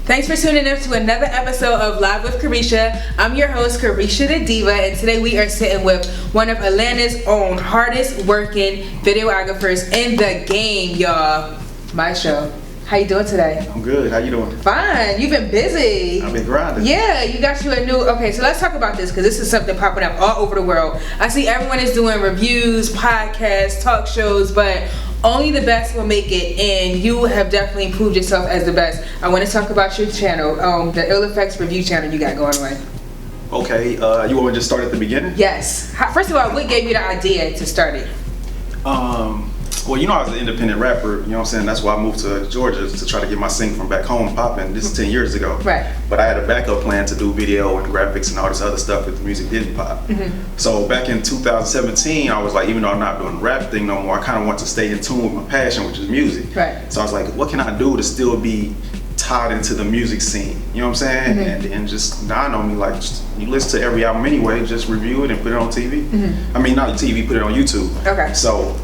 Thanks for tuning in to another episode of Live with Carisha. I'm your host, Carisha the Diva, and today we are sitting with one of Atlanta's own hardest working videographers in the game, y'all. Mystro. How you doing today? I'm good. How you doing? Fine. You've been busy. I've been grinding. Yeah, you got you a new... Okay, so let's talk about this because this is something popping up all over the world. I see everyone is doing reviews, podcasts, talk shows, but only the best will make it, and you have definitely proved yourself as the best. I want to talk about your channel, the Ill Effects review channel you got going on. Okay, you want me to just start at the beginning? Yes. First of all, what gave you the idea to start it? Well, you know, I was an independent rapper, you know what I'm saying? That's why I moved to Georgia to try to get my sync from back home popping. This is 10 years ago. Right. But I had a backup plan to do video and graphics and all this other stuff if the music didn't pop. So back in 2017, I was like, even though I'm not doing the rap thing no more, I kind of want to stay in tune with my passion, which is music. Right. So I was like, what can I do to still be tied into the music scene? You know what I'm saying? And just dawned on me, like, just, you listen to every album anyway, just review it and put it on TV. I mean, not TV, put it on YouTube. Okay. So,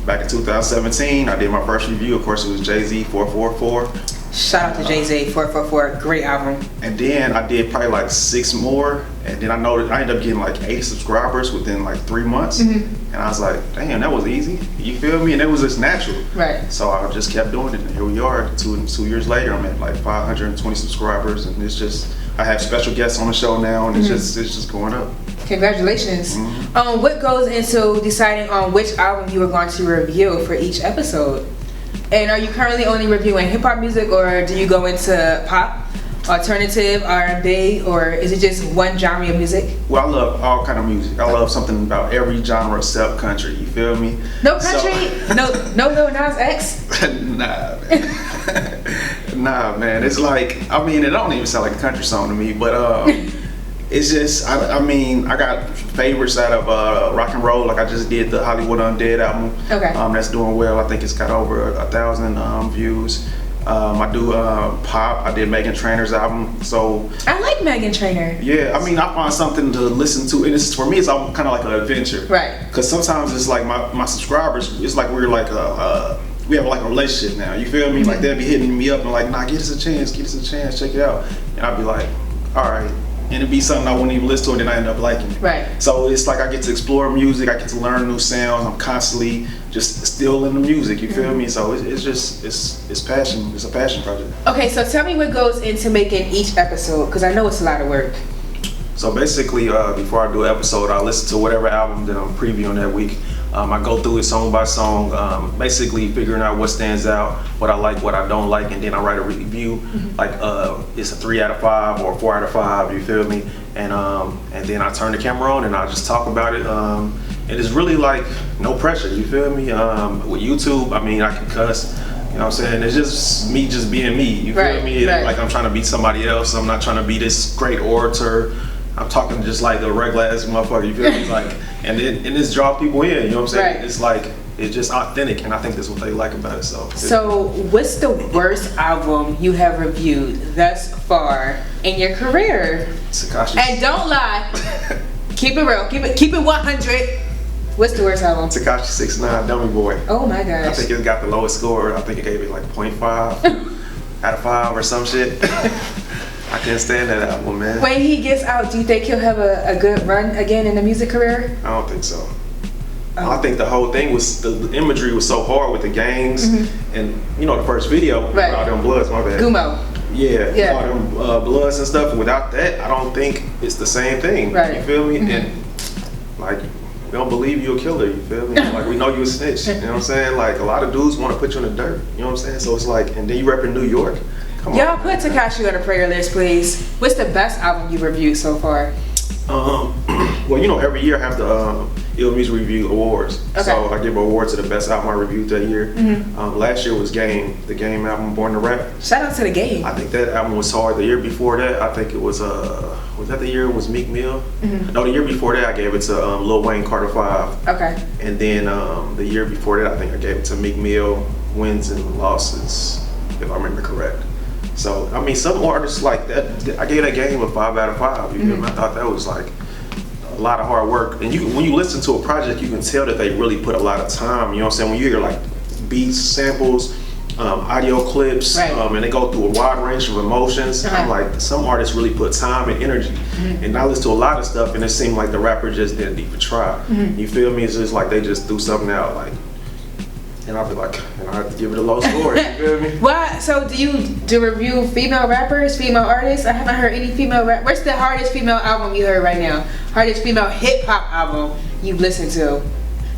back in 2017, I did my first review. Of course, it was Jay-Z 444. Shout out to Jay-Z 444, great album. And then I did probably like 6 more, and then I ended up getting like 80 subscribers within like 3 months. And I was like, damn, that was easy. You feel me? And it was just natural. Right. So I just kept doing it, and here we are. Two years later, I'm at like 520 subscribers, and it's just, I have special guests on the show now, and it's just going up. Congratulations. What goes into deciding on which album you are going to review for each episode? And are you currently only reviewing hip-hop music, or do you go into pop, alternative, R&B, or is it just one genre of music? Well, I love all kind of music. I love something about every genre except country. You feel me? No country? So, no Nas X? Nah, man. Nah, man. It's like, I mean, it don't even sound like a country song to me, but it's just, I mean, I got favorites out of rock and roll. Like I just did the Hollywood Undead album. Okay. That's doing well. I think it's got over 1,000 views. I do pop. I did Meghan Trainor's album. So I like Meghan Trainor. Yeah, I mean, I find something to listen to, and it's, for me, it's kind of like an adventure. Right. Because sometimes it's like my subscribers, it's like we're like we have like a relationship now. You feel me? Like they'll be hitting me up and like, nah, give us a chance, check it out. And I'd be like, all right. And it'd be something I wouldn't even listen to, and then I end up liking it. Right. So it's like I get to explore music, I get to learn new sounds. I'm constantly just still in the music. You feel me? So it's just it's passion. It's a passion project. Okay, so tell me what goes into making each episode, because I know it's a lot of work. So basically, before I do an episode, I listen to whatever album that I'm previewing that week. I go through it song by song, basically figuring out what stands out, what I like, what I don't like, and then I write a review. Like it's a 3 out of 5 or 4 out of 5. You feel me? And then I turn the camera on and I just talk about it. And it's really like no pressure. You feel me? With YouTube, I mean, I can cuss. You know what I'm saying? It's just me being me. You feel me? Right. Like I'm trying to be somebody else. I'm not trying to be this great orator. I'm talking just like a regular ass motherfucker, you feel me? Like, and this draw people in, you know what I'm saying? Right. It's like, it's just authentic, and I think that's what they like about it. So what's the worst album you have reviewed thus far in your career? Tekashi. And don't lie. Keep it real. Keep it 100. What's the worst album? Tekashi 6ix9ine, Dummy Boy. Oh my gosh. I think it got the lowest score. I think it gave it like 0.5 out of 5 or some shit. I can't stand that album, man. When he gets out, do you think he'll have a good run again in the music career? I don't think so. I think the whole thing was, the imagery was so hard with the gangs, and you know the first video, right. All them bloods, my bad. Gumo. Yeah, all them bloods and stuff. And without that, I don't think it's the same thing. Right. You feel me? And like, we don't believe you're a killer. You feel me? Like, we know you a snitch. You know what I'm saying? Like, a lot of dudes want to put you in the dirt. You know what I'm saying? So it's like, and then you rep in New York. Y'all put Tekashi on the prayer list, please. What's the best album you reviewed so far? Well, you know, every year I have the Ill Music Review Awards. Okay. So I give awards to the best album I reviewed that year. Last year was Game, the Game album, Born to Rap. Shout out to the Game. I think that album was hard. The year before that, I think it was that the year it was Meek Mill? No, the year before that I gave it to Lil Wayne, Carter 5. Okay. And then the year before that, I think I gave it to Meek Mill, Wins and Losses, if I remember correct. So, I mean, some artists like that, I gave that Game a 5 out of 5. You know, I thought that was like a lot of hard work. And when you listen to a project, you can tell that they really put a lot of time. You know what I'm saying? When you hear like beats, samples, audio clips, and they go through a wide range of emotions. I'm like, some artists really put time and energy, and I listen to a lot of stuff, and it seemed like the rapper just didn't even try. You feel me? It's just like they just threw something out, like, and I'll be like, and I have to give it a low score. You feel me? Why? So do you review female rappers, female artists? I haven't heard any female rap. What's the hardest female album you heard right now? Hardest female hip hop album you've listened to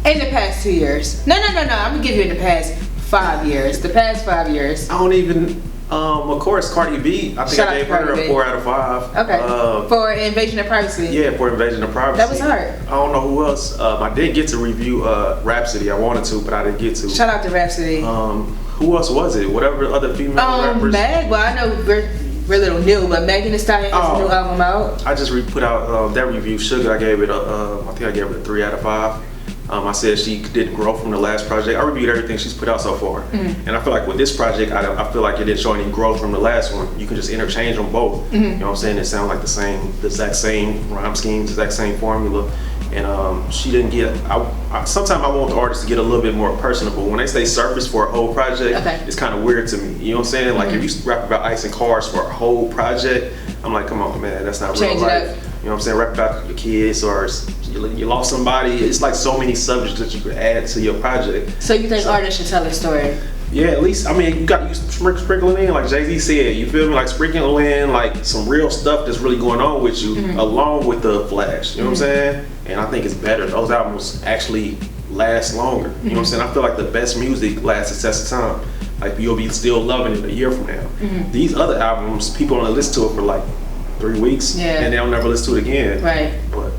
in the past 2 years? No. I'm gonna give you in the past 5 years. The past 5 years. I don't even. Of course, Cardi B. I think I gave her a 4 out of 5. Okay. For Invasion of Privacy. Yeah, for Invasion of Privacy. That was hard. I don't know who else. I did get to review Rhapsody. I wanted to, but I didn't get to. Shout out to Rhapsody. Who else was it? Whatever other female rappers. Meg. Well, I know we're a little new, but Megan Thee Stallion has a new album out. I just put out that review. Sugar. I gave it I think I gave it a 3 out of 5. I said she didn't grow from the last project. I reviewed everything she's put out so far. And I feel like with this project, I feel like it didn't show any growth from the last one. You can just interchange them both. You know what I'm saying? It sounds like the exact same rhyme schemes, exact same formula. And she didn't get, sometimes I want the artist to get a little bit more personable. When they say surface for a whole project, it's kind of weird to me. You know what I'm saying? Like if you rap about ice and cars for a whole project, I'm like, come on, man, that's not real life. You know what I'm saying? Rap about your kids or you lost somebody. It's like so many subjects that you could add to your project. So you think artists should tell a story? Yeah, at least, I mean, you got you sprinkling in, like Jay-Z said, you feel me? Like sprinkling in like some real stuff that's really going on with you, along with the flash. You know what I'm saying? And I think it's better. Those albums actually last longer. You know what I'm saying? I feel like the best music lasts a test of time. Like you'll be still loving it a year from now. These other albums, people only listen to it for like 3 weeks, and they'll never listen to it again. Right. But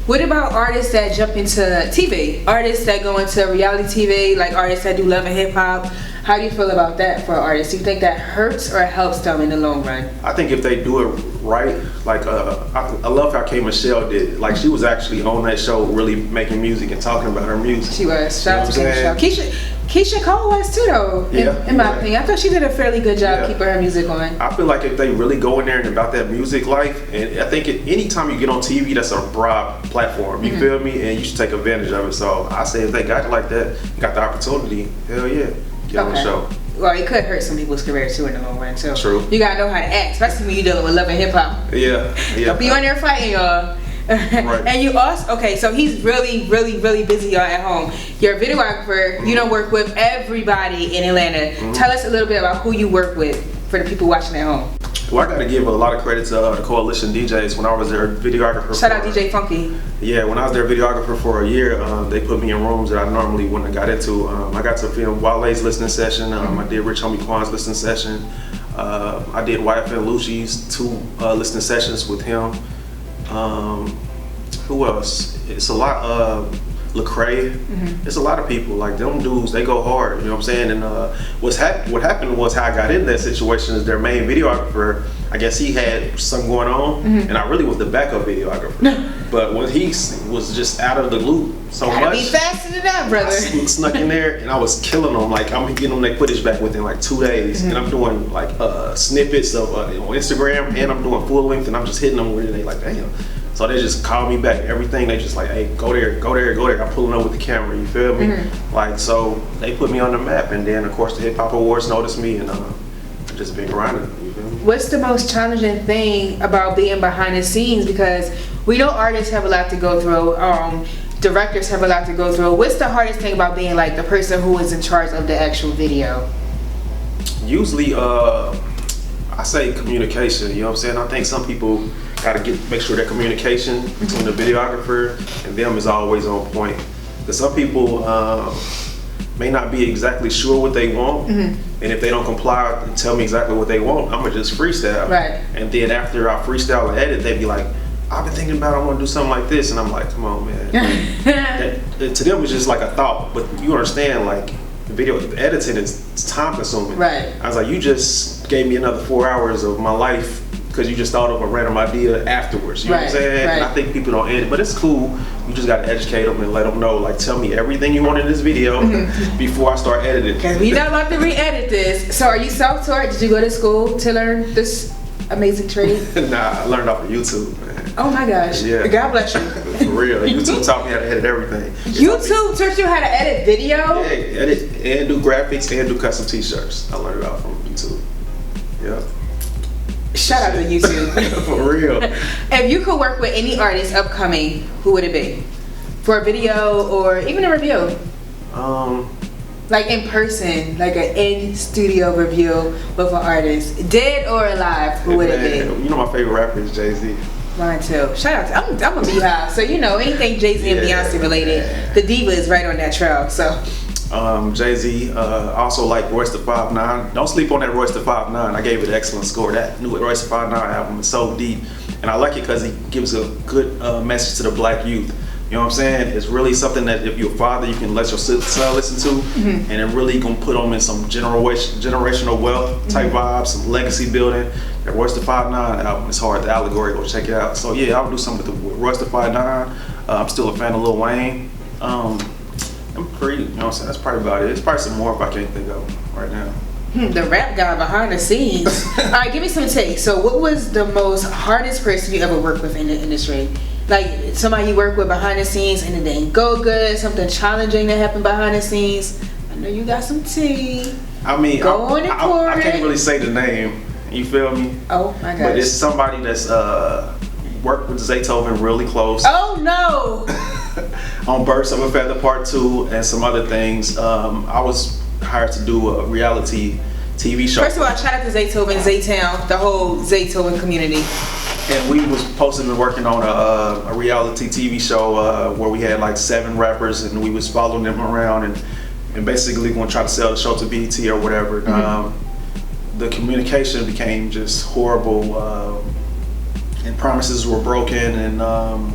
what about artists that jump into TV? Artists that go into reality TV, like artists that do love and hip hop. How do you feel about that for artists? Do you think that hurts or helps them in the long run? I think if they do it right, like I love how K. Michelle did it. Like she was actually on that show really making music and talking about her music. She was. Shout out to Michelle. Keisha Cole was too though, in my opinion. I thought she did a fairly good job keeping her music on. I feel like if they really go in there and about that music life, and I think anytime you get on TV, that's a broad platform, you feel me? And you should take advantage of it. So I say if they got it like that, got the opportunity, hell yeah, get on the show. Well, it could hurt some people's career too in the long run too. True. You gotta know how to act, especially when you're dealing with love and hip hop. Yeah. Don't be on there fighting, y'all. Right. And you also, so he's really busy, y'all, at home. You're a videographer. You don't work with everybody in Atlanta. Tell us a little bit about who you work with for the people watching at home. Well, I got to give a lot of credit to the Coalition DJs. When I was their videographer, shout out DJ Funky. Yeah, when I was their videographer for a year, they put me in rooms that I normally wouldn't have got into. I got to film Wale's listening session. I did Rich Homie Quan's listening session. I did YFN Lucci's 2 listening sessions with him. Who else? It's a lot. Lecrae. It's a lot of people. Like them dudes, they go hard. You know what I'm saying? And what happened was how I got in that situation is their main videographer. I guess he had something going on, and I really was the backup videographer. But when he was just out of the loop so much, be faster than that, brother. I snuck in there and I was killing them. Like I'm getting them their footage back within like 2 days, and I'm doing like snippets of on Instagram, and I'm doing full length, and I'm just hitting them where they like, damn. So they just call me back. Everything they just like, hey, go there. I'm pulling up with the camera. You feel me? Like so, they put me on the map, and then of course the Hip Hop Awards noticed me, and I've just been grinding. You feel me? What's the most challenging thing about being behind the scenes? Because we know artists have a lot to go through. Directors have a lot to go through. What's the hardest thing about being like the person who is in charge of the actual video? Usually, I say communication. You know what I'm saying? I think some people gotta make sure that communication between the videographer and them is always on point. Because some people may not be exactly sure what they want, and if they don't comply and tell me exactly what they want, I'm gonna just freestyle. Right. And then after I freestyle and edit, they be like, I've been thinking about I want to do something like this, and I'm like, come on, man. To them it's just like a thought, but you understand, like the editing is time consuming. Right. I was like, you just gave me another 4 hours of my life because you just thought of a random idea afterwards. You know what I'm saying? Right. And I think people don't edit, but it's cool. You just got to educate them and let them know, like, tell me everything you want in this video before I start editing. Because we not about to re-edit this. So are you self-taught? Did you go to school to learn this amazing trade? Nah, I learned off of YouTube, man. Oh my gosh. Yeah. God bless you. For real. YouTube taught me how to edit everything. YouTube taught you how to edit video? Yeah, edit and do graphics and do custom t-shirts. I learned it out from YouTube. Yeah. Shout out to YouTube. For real. If you could work with any artist upcoming, who would it be? For a video or even a review? Like in person, like an in-studio review with an artist. Dead or alive, who would it be? You know my favorite rapper is Jay-Z. Mine too. Shout out to, I'm a Beehive, so you know anything Jay-Z and Beyonce related, the Diva is right on that trail, so. Jay-Z, also like Royce the 5'9". Don't sleep on that Royce the 5'9". I gave it an excellent score. That new Royce the 5'9" album is so deep, and I like it because he gives a good message to the black youth. You know what I'm saying? It's really something that if you're a father, you can let your son listen to, and it really gonna put them in some generational wealth type vibes, some legacy building. That Royce the 5'9" album is hard. The Allegory, go check it out. So yeah, I'll do something with Royce the 5'9". I'm still a fan of Lil Wayne. I'm pretty, you know what I'm saying? That's probably about it. It's probably some more if I can't think of right now. The rap guy behind the scenes. All right, give me some takes. So what was the most hardest person you ever worked with in the industry? Like somebody you work with behind the scenes and it didn't go good, something challenging that happened behind the scenes. I know you got some tea. I mean, I can't really say the name. You feel me? Oh my gosh. But it's somebody that's worked with Zaytoven really close. Oh no! On Birds of a Feather Part 2 and some other things. I was hired to do a reality TV show. First of all, shout out to Zaytoven, Zaytown, the whole Zaytoven community. And we was supposed to be working on a reality TV show where we had like 7 rappers and we was following them around and basically going to try to sell the show to BET or whatever. The communication became just horrible and promises were broken and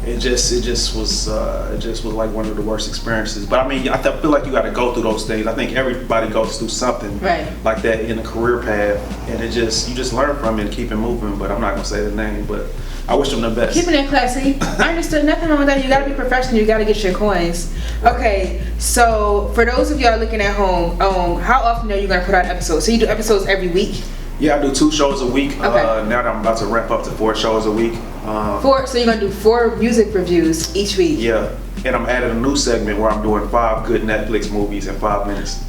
it just was like one of the worst experiences. But I mean, I feel like you got to go through those things. I think everybody goes through something like that in a career path, and you just learn from it and keep it moving. But I'm not gonna say the name, but I wish them the best. Keeping it classy. I understood. Nothing wrong with that. You got to be professional. You got to get your coins. Okay, so for those of y'all looking at home, how often are you gonna put out episodes? So you do episodes every week? Yeah, I do 2 shows a week. Okay. Now that I'm about to ramp up to 4 shows a week. 4, so you're gonna do 4 music reviews each week? Yeah, and I'm adding a new segment where I'm doing 5 good Netflix movies in 5 minutes.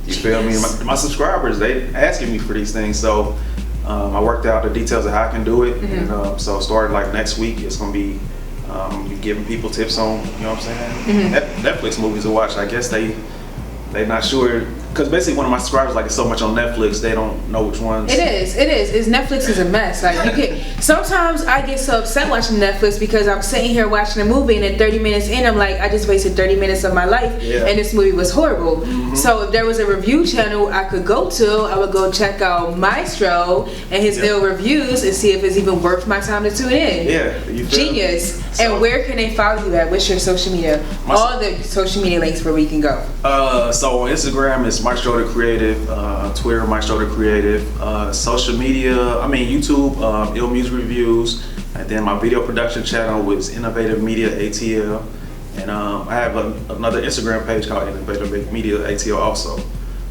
You feel me? My subscribers, they asking me for these things, so I worked out the details of how I can do it. And so starting like next week, it's gonna be giving people tips on, you know what I'm saying? Netflix movies to watch. I guess they not sure. Because basically one of my subscribers like it's so much on Netflix, they don't know which ones. It is. Netflix is a mess. Like sometimes I get so upset watching Netflix because I'm sitting here watching a movie and then 30 minutes in I'm like, I just wasted 30 minutes of my life and this movie was horrible. So if there was a review channel I could go to, I would go check out Mystro and his ill reviews and see if it's even worth my time to tune in. Yeah, you feel genius. So, and where can they follow you at? What's your social media? All the social media links where we can go. So on Instagram it's Mystro The Creative, Twitter Mystro The Creative, social media, I mean YouTube, Ill Music Reviews, and then my video production channel was Innovative Media ATL, and I have another Instagram page called Innovative Media ATL also.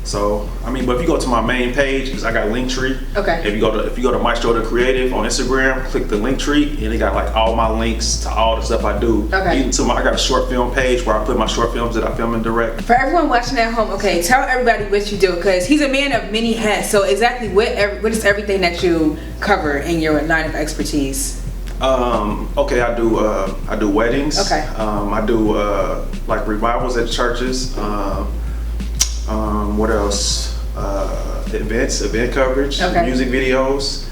So I mean, but if you go to my main page, because I got Linktree. Okay. If you go to Mystro The Creative on Instagram, click the Linktree, and it got like all my links to all the stuff I do. Okay. Even to I got a short film page where I put my short films that I film and direct. For everyone watching at home, okay, tell everybody what you do, because he's a man of many hats. So exactly what is everything that you cover in your line of expertise? Okay, I do weddings. Okay. I do like revivals at churches. What else? Event coverage, music videos.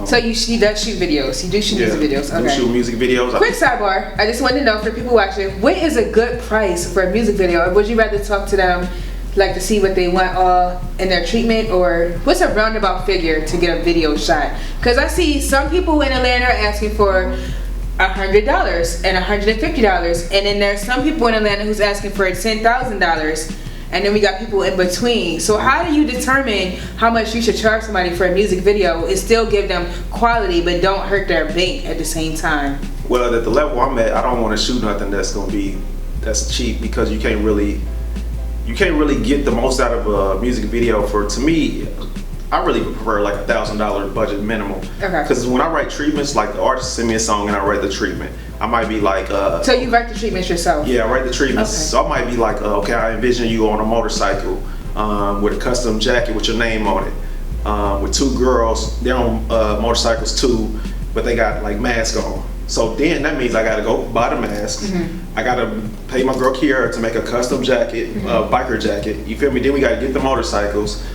So he does shoot videos. You do shoot music videos. Okay. I do shoot music videos. Quick sidebar. I just wanted to know for people watching, what is a good price for a music video? Or would you rather talk to them, like to see what they want in their treatment, or what's a roundabout figure to get a video shot? Because I see some people in Atlanta are asking for $100 and $150, and then there's some people in Atlanta who's asking for $10,000. And then we got people in between. So how do you determine how much you should charge somebody for a music video and still give them quality but don't hurt their bank at the same time? Well, at the level I'm at, I don't want to shoot nothing that's cheap, because you can't really get the most out of a music video. To me, I really prefer like $1,000 budget minimum. Okay. Because when I write treatments, like the artist send me a song and I write the treatment. I might be like, so you write the treatments yourself? Yeah, I write the treatments. Okay. So I might be like, okay, I envision you on a motorcycle with a custom jacket with your name on it, with two girls. They're on motorcycles too, but they got like masks on. So then that means I gotta go buy the mask. I gotta pay my girl Kiara to make a custom jacket, biker jacket. You feel me? Then we gotta get the motorcycles.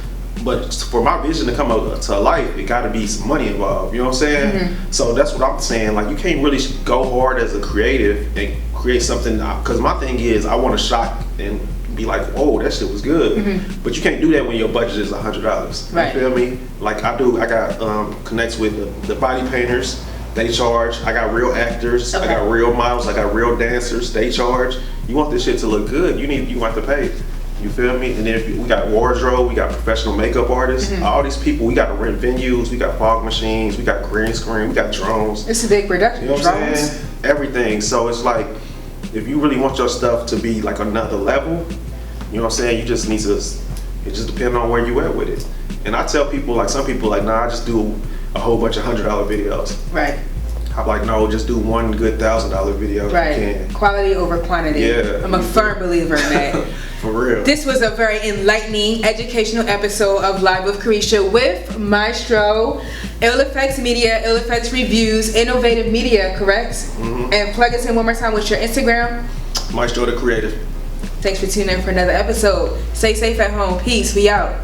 But for my vision to come to life, it gotta be some money involved. You know what I'm saying? So that's what I'm saying. Like you can't really go hard as a creative and create something. Because my thing is, I want to shock and be like, "Whoa, that shit was good." But you can't do that when your budget is $100. Right. You feel me? Like I do. I got connects with the body painters. They charge. I got real actors. Okay. I got real models. I got real dancers. They charge. You want this shit to look good, you want to pay. You feel me? And then we got wardrobe, we got professional makeup artists. All these people, we got to rent venues, we got fog machines, we got green screen, we got drones. It's a big production. You know what I'm saying? Everything. So it's like, if you really want your stuff to be like another level, you know what I'm saying? You just need to. It just depends on where you at with it. And I tell people, like some people, like, nah, I just do a whole bunch of $100 videos. Right. I'm like, no, just do one good $1,000 video if you can. Quality over quantity. Yeah. I'm a firm believer in that. For real. This was a very enlightening, educational episode of Live with Carisha with Mystro, Ill Effects Media, Ill Effects Reviews, Innovative Media, correct? And plug us in one more time with your Instagram. Mystro The Creative. Thanks for tuning in for another episode. Stay safe at home. Peace. We out.